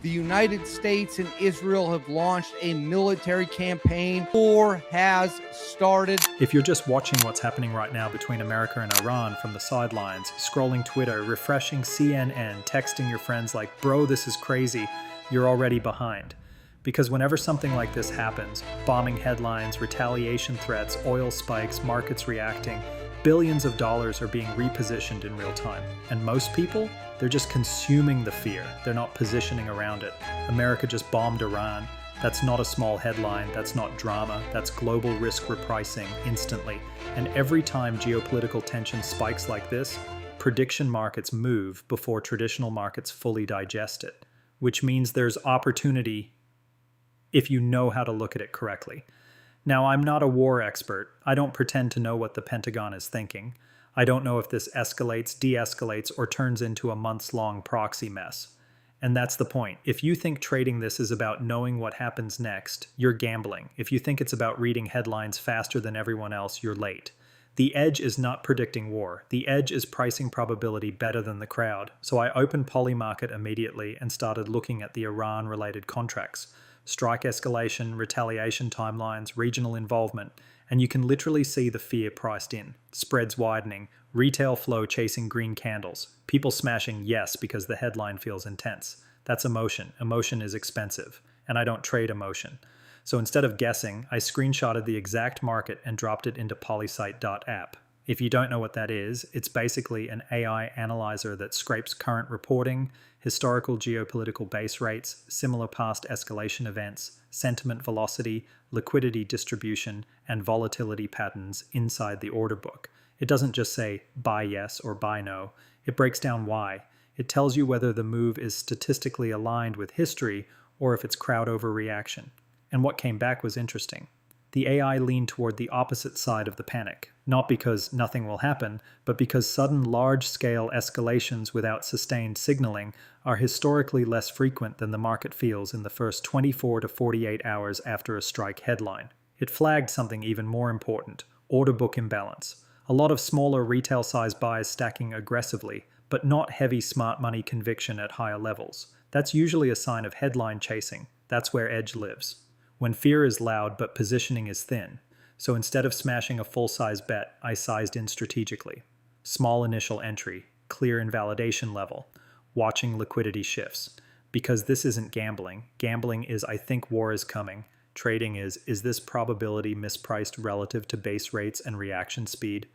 The United States and Israel have launched a military campaign. War has started. If you're just watching what's happening right now between America and Iran from the sidelines, scrolling Twitter, refreshing CNN, texting your friends like, bro, this is crazy, you're already behind. Because whenever something like this happens, bombing headlines, retaliation threats, oil spikes, markets reacting, billions of dollars are being repositioned in real time. And most people, they're just consuming the fear. They're not positioning around it. America just bombed Iran. That's not a small headline. That's not drama. That's global risk repricing instantly. And every time geopolitical tension spikes like this, prediction markets move before traditional markets fully digest it, which means there's opportunity if you know how to look at it correctly. Now, I'm not a war expert. I don't pretend to know what the Pentagon is thinking. I don't know if this escalates, de-escalates, or turns into a months-long proxy mess. And that's the point. If you think trading this is about knowing what happens next, you're gambling. If you think it's about reading headlines faster than everyone else, you're late. The edge is not predicting war. The edge is pricing probability better than the crowd. So I opened PolyMarket immediately and started looking at the Iran-related contracts. Strike escalation, retaliation timelines, regional involvement, and you can literally see the fear priced in. Spreads widening, retail flow chasing green candles, people smashing yes because the headline feels intense. That's emotion. Emotion is expensive, and I don't trade emotion. So instead of guessing, I screenshotted the exact market and dropped it into polysite.app. If you don't know what that is, it's basically an AI analyzer that scrapes current reporting, historical geopolitical base rates, similar past escalation events, sentiment velocity, liquidity distribution, and volatility patterns inside the order book. It doesn't just say buy yes or buy no. It breaks down why. It tells you whether the move is statistically aligned with history or if it's crowd overreaction. And what came back was interesting. The AI leaned toward the opposite side of the panic, not because nothing will happen, but because sudden large-scale escalations without sustained signaling are historically less frequent than the market feels in the first 24 to 48 hours after a strike headline. It flagged something even more important: order book imbalance. A lot of smaller retail-sized buys stacking aggressively, but not heavy smart money conviction at higher levels. That's usually a sign of headline chasing. That's where edge lives. When fear is loud but positioning is thin. So instead of smashing a full-size bet, I sized in strategically. Small initial entry, clear invalidation level, watching liquidity shifts. Because this isn't gambling. Gambling is I think war is coming. Trading is this probability mispriced relative to base rates and reaction speed?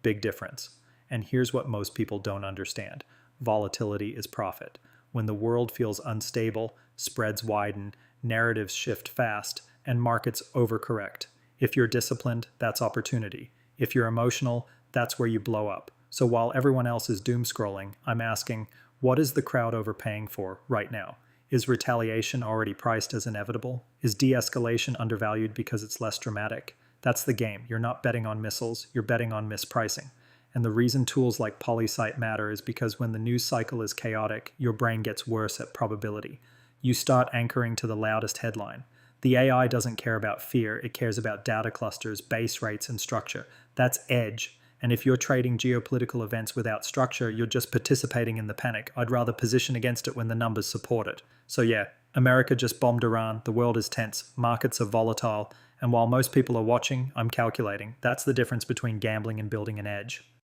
Big difference. And here's what most people don't understand. Volatility is profit. When the world feels unstable, spreads widen, narratives shift fast, and markets overcorrect. If you're disciplined, that's opportunity. If you're emotional, that's where you blow up. So while everyone else is doom scrolling, I'm asking, what is the crowd overpaying for right now? Is retaliation already priced as inevitable? Is de-escalation undervalued because it's less dramatic? That's the game. You're not betting on missiles, you're betting on mispricing. And the reason tools like Polysite matter is because when the news cycle is chaotic, your brain gets worse at probability. You start anchoring to the loudest headline. The AI doesn't care about fear, it cares about data clusters, base rates, and structure. That's edge. And if you're trading geopolitical events without structure, you're just participating in the panic. I'd rather position against it when the numbers support it. So yeah, America just bombed Iran, the world is tense, markets are volatile, and while most people are watching, I'm calculating. That's the difference between gambling and building an edge.